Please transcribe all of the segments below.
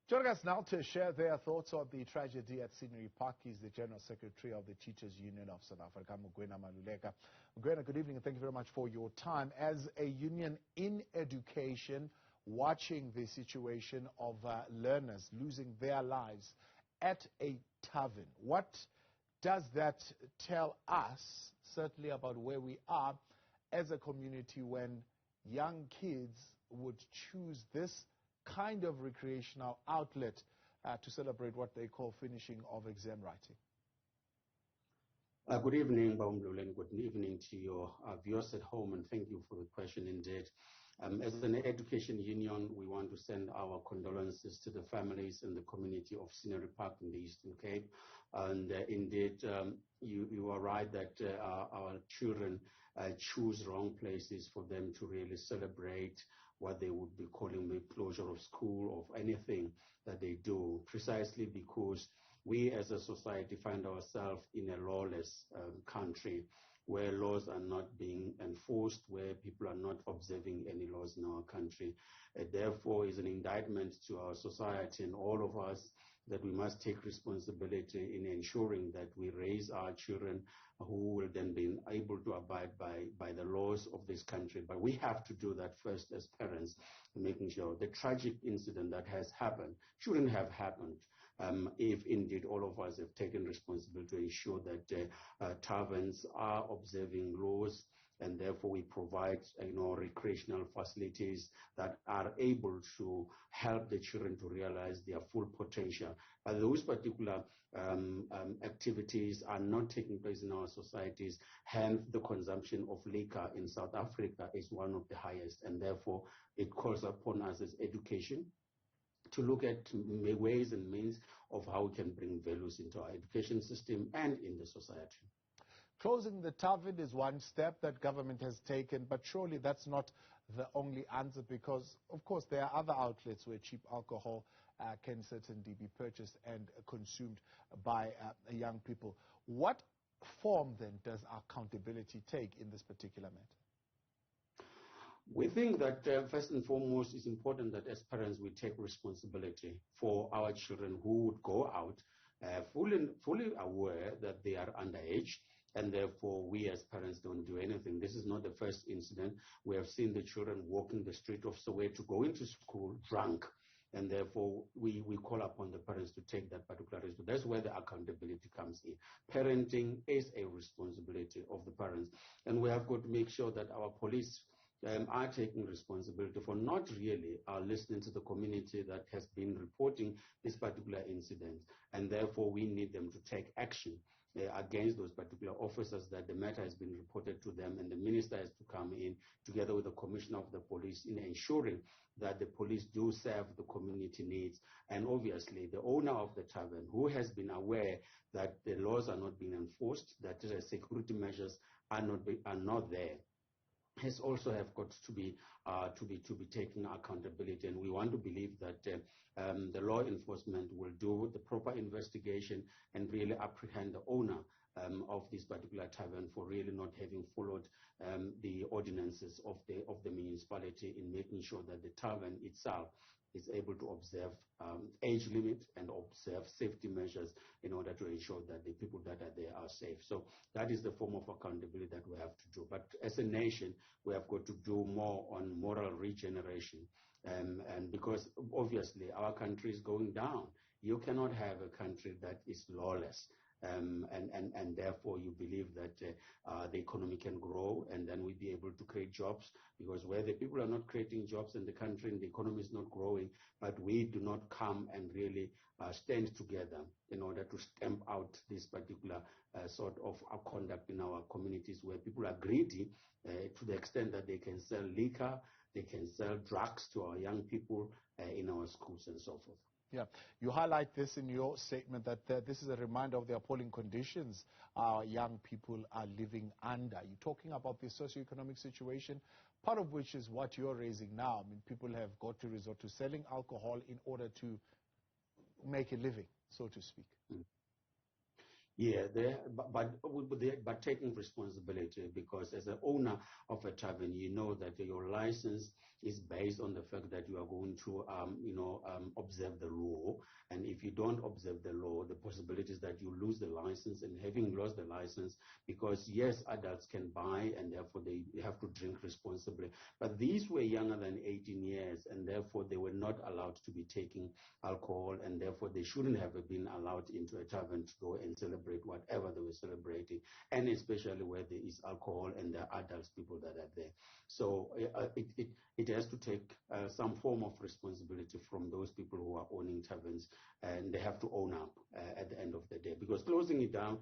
Joining us now to share their thoughts on the tragedy at Scenery Park is the General Secretary of the Teachers Union of South Africa, Mugwena Maluleke. Mugwena, good evening and thank you very much for your time. As a union in education, watching the situation of learners losing their lives at a tavern, what does that tell us, certainly about where we are as a community when young kids would choose this kind of recreational outlet to celebrate what they call finishing of exam writing? Good evening, Baumlule, and good evening to your viewers at home, and thank you for the question indeed. As an education union, we want to send our condolences to the families and the community of Scenery Park in the Eastern Cape. And indeed, you are right that our children choose wrong places for them to really celebrate what they would be calling the closure of school, or anything that they do, precisely because we as a society find ourselves in a lawless country where laws are not being enforced, where people are not observing any laws in our country. Therefore, is an indictment to our society and all of us that we must take responsibility in ensuring that we raise our children who will then be able to abide by the laws of this country. But we have to do that first as parents, making sure the tragic incident that has happened shouldn't have happened if indeed all of us have taken responsibility to ensure that taverns are observing laws, and therefore we provide recreational facilities that are able to help the children to realize their full potential. But those particular activities are not taking place in our societies, hence the consumption of liquor in South Africa is one of the highest, and therefore it calls upon us as education to look at ways and means of how we can bring values into our education system and in the society. Closing the tavern is one step that government has taken, but surely that's not the only answer, because, of course, there are other outlets where cheap alcohol can certainly be purchased and consumed by young people. What form, then, does accountability take in this particular matter? We think that first and foremost it's important that as parents we take responsibility for our children who would go out fully aware that they are underage, and therefore we as parents don't do anything. This is not the first incident. We have seen the children walking the street of Soweto, going to school drunk, and therefore we call upon the parents to take that particular risk. That's where the accountability comes in. Parenting is a responsibility of the parents, and we have got to make sure that our police are taking responsibility for not really listening to the community that has been reporting this particular incident, and therefore we need them to take action against those particular officers that the matter has been reported to them, and the minister has to come in together with the commissioner of the police in ensuring that the police do serve the community needs. And obviously the owner of the tavern, who has been aware that the laws are not being enforced, that the security measures are not there, has also have got to be taking accountability, and we want to believe that the law enforcement will do the proper investigation and really apprehend the owner of this particular tavern for really not having followed the ordinances of the municipality in making sure that the tavern itself is able to observe age limit and observe safety measures in order to ensure that the people that are there are safe. So that is the form of accountability that we have to do. But as a nation, we have got to do more on moral regeneration. And because obviously our country is going down. You cannot have a country that is lawless. And therefore you believe that the economy can grow, and then we'll be able to create jobs, because where the people are not creating jobs in the country and the economy is not growing, but we do not come and really stand together in order to stamp out this particular sort of conduct in our communities, where people are greedy to the extent that they can sell liquor, they can sell drugs to our young people in our schools and so forth. Yeah, you highlight this in your statement that this is a reminder of the appalling conditions our young people are living under. You're talking about the socioeconomic situation, part of which is what you're raising now. I mean, people have got to resort to selling alcohol in order to make a living, so to speak. Yeah, but taking responsibility, because as an owner of a tavern, you know that your license is based on the fact that you are going to, observe the law. And if you don't observe the law, the possibility is that you lose the license. And having lost the license, because yes, adults can buy and therefore they have to drink responsibly. But these were younger than 18 years, and therefore they were not allowed to be taking alcohol, and therefore they shouldn't have been allowed into a tavern to go and celebrate whatever they were celebrating, and especially where there is alcohol and there are adults, people that are there. So it has to take some form of responsibility from those people who are owning taverns, and they have to own up at the end of the day, because closing it down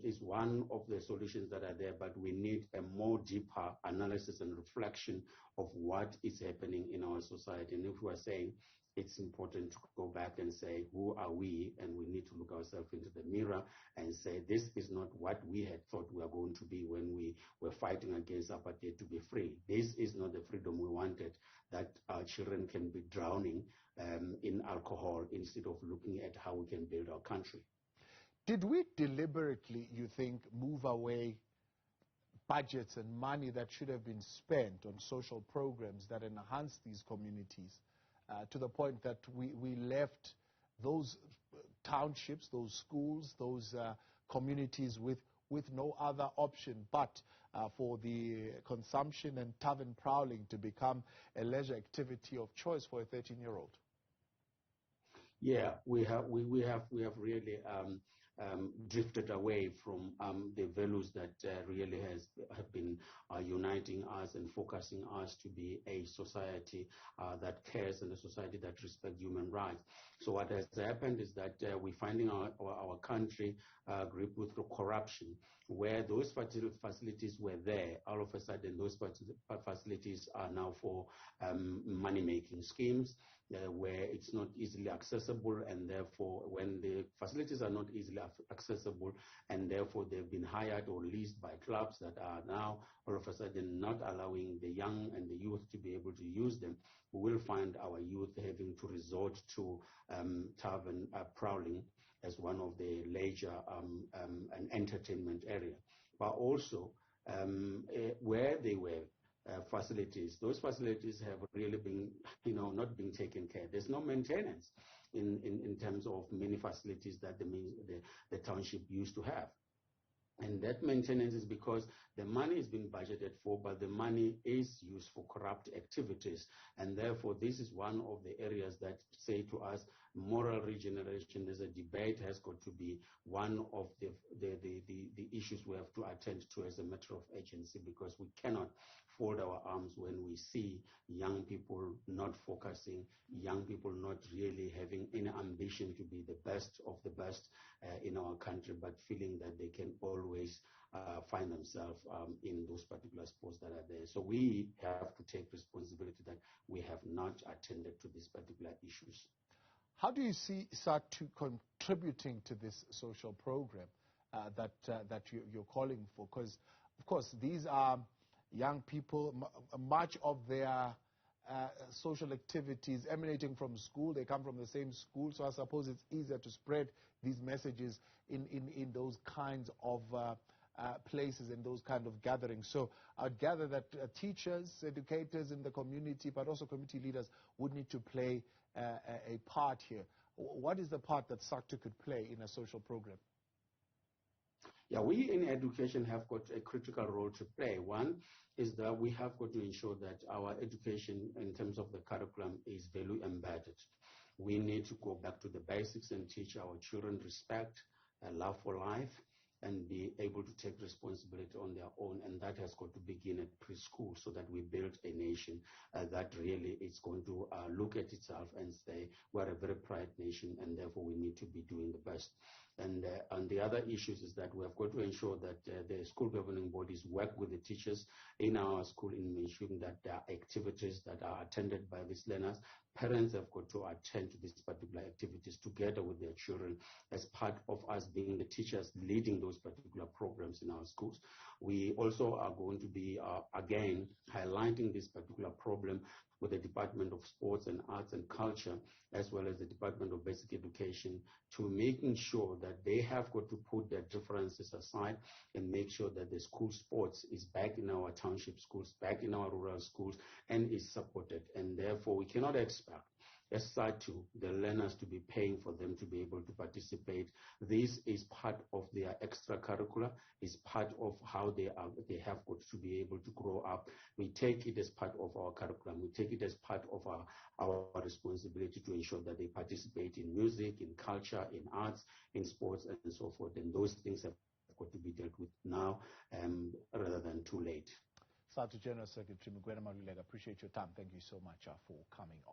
is one of the solutions that are there, but we need a more deeper analysis and reflection of what is happening in our society. And if we are saying it's important to go back and say, who are we? And we need to look ourselves into the mirror and say, this is not what we had thought we were going to be when we were fighting against apartheid to be free. This is not the freedom we wanted, that our children can be drowning in alcohol instead of looking at how we can build our country. Did we deliberately, you think, move away budgets and money that should have been spent on social programs that enhance these communities to the point that we left those townships, those schools, those communities with no other option but for the consumption and tavern prowling to become a leisure activity of choice for a 13-year-old? Yeah, we have really drifted away from the values that really have been uniting us and focusing us to be a society that cares and a society that respects human rights. So what has happened is that we're finding our country gripped with corruption, where those facilities were there. All of a sudden, those facilities are now for money-making schemes, where it's not easily accessible, and therefore when the facilities are not easily accessible, and therefore they've been hired or leased by clubs that are now all of a sudden not allowing the young and the youth to be able to use them, we will find our youth having to resort to tavern prowling as one of the leisure and entertainment area. But also where they were facilities, those facilities have really been, not being taken care. There's no maintenance in terms of many facilities that the township used to have. And that maintenance is because the money is being budgeted for, but the money is used for corrupt activities. And therefore, this is one of the areas that say to us, moral regeneration, there's a debate, has got to be one of the issues we have to attend to as a matter of urgency, because we cannot fold our arms when we see young people not focusing, young people not really having any ambition to be the best of the best in our country, but feeling that they can always find themselves in those particular sports that are there. So we have to take responsibility that we have not attended to these particular issues. How do you see SADTU contributing to this social program that you're calling for? Because, of course, these are young people, much of their social activities emanating from school. They come from the same school, so I suppose it's easier to spread these messages in those kinds of places and those kind of gatherings. So I'd gather that teachers, educators in the community, but also community leaders would need to play a part here. What is the part that SADTU could play in a social program? Yeah, we in education have got a critical role to play. One is that we have got to ensure that our education in terms of the curriculum is value embedded. We need to go back to the basics and teach our children respect, love for life, and be able to take responsibility on their own. And that has got to begin at preschool, so that we build a nation that really is going to look at itself and say, we're a very proud nation, and therefore we need to be doing the best. And the other issues is that we have got to ensure that the school governing bodies work with the teachers in our school in ensuring that there are activities that are attended by these learners. Parents have got to attend to these particular activities together with their children as part of us being the teachers leading those particular programs in our schools. We also are going to be, again, highlighting this particular problem with the Department of Sports and Arts and Culture, as well as the Department of Basic Education, to making sure that they have got to put their differences aside and make sure that the school sports is back in our township schools, back in our rural schools, and is supported. And therefore, we cannot expect SADTU, the learners, to be paying for them to be able to participate. This is part of their extracurricular, is part of how they have got to be able to grow up. We take it as part of our curriculum. We take it as part of our responsibility to ensure that they participate in music, in culture, in arts, in sports, and so forth. And those things have got to be dealt with now rather than too late. SADTU General Secretary Mugwena Maluleke, appreciate your time. Thank you so much for coming on.